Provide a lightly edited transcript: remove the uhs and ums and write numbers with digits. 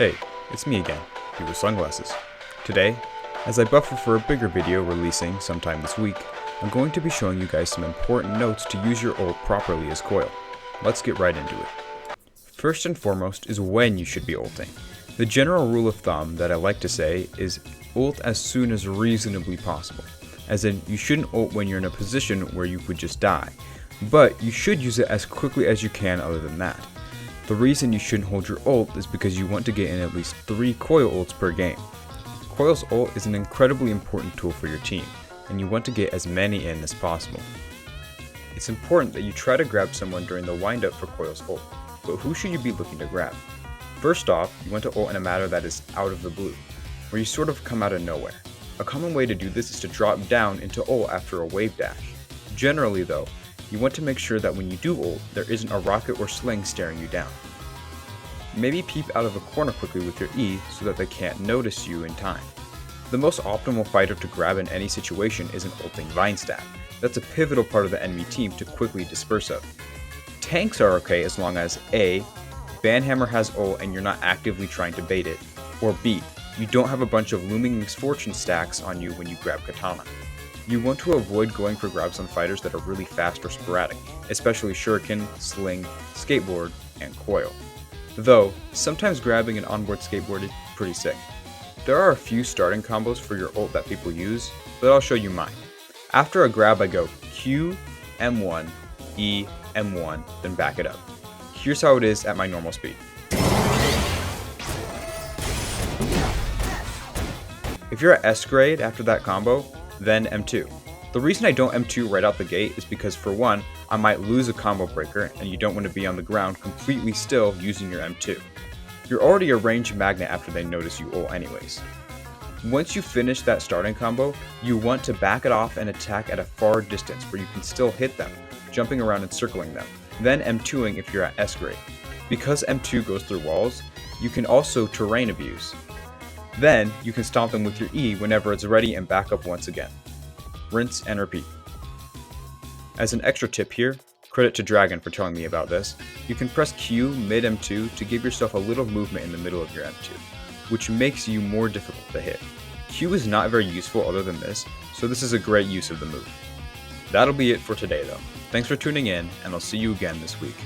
Hey, it's me again, Pete with Sunglasses. Today, as I buffer for a bigger video releasing sometime this week, I'm going to be showing you guys some important notes to use your ult properly as coil. Let's get right into it. First and foremost is when you should be ulting. The general rule of thumb that I like to say is ult as soon as reasonably possible. As in, you shouldn't ult when you're in a position where you would just die, but you should use it as quickly as you can other than that. The reason you shouldn't hold your ult is because you want to get in at least 3 coil ults per game. Coil's ult is an incredibly important tool for your team, and you want to get as many in as possible. It's important that you try to grab someone during the windup for Coil's ult, but who should you be looking to grab? First off, you want to ult in a matter that is out of the blue, where you sort of come out of nowhere. A common way to do this is to drop down into ult after a wave dash. Generally though, you want to make sure that when you do ult, there isn't a rocket or sling staring you down. Maybe peep out of a corner quickly with your E so that they can't notice you in time. The most optimal fighter to grab in any situation is an ulting Vine Stab. That's a pivotal part of the enemy team to quickly disperse of. Tanks are okay as long as A. Banhammer has ult and you're not actively trying to bait it, or B. You don't have a bunch of looming misfortune stacks on you when you grab Katana. You want to avoid going for grabs on fighters that are really fast or sporadic, especially Shuriken, Sling, Skateboard, and Coil. Though, sometimes grabbing an onboard skateboard is pretty sick. There are a few starting combos for your ult that people use, but I'll show you mine. After a grab I go Q, M1, E, M1, then back it up. Here's how it is at my normal speed. If you're at S grade after that combo, then M2. The reason I don't M2 right out the gate is because for one, I might lose a combo breaker and you don't want to be on the ground completely still using your M2. You're already a ranged magnet after they notice you ult anyways. Once you finish that starting combo, you want to back it off and attack at a far distance where you can still hit them, jumping around and circling them, then M2ing if you're at S grade. Because M2 goes through walls, you can also terrain abuse. Then, you can stomp them with your E whenever it's ready and back up once again. Rinse and repeat. As an extra tip here, credit to Dragon for telling me about this, you can press Q mid M2 to give yourself a little movement in the middle of your M2, which makes you more difficult to hit. Q is not very useful other than this, so this is a great use of the move. That'll be it for today though. Thanks for tuning in, and I'll see you again this week.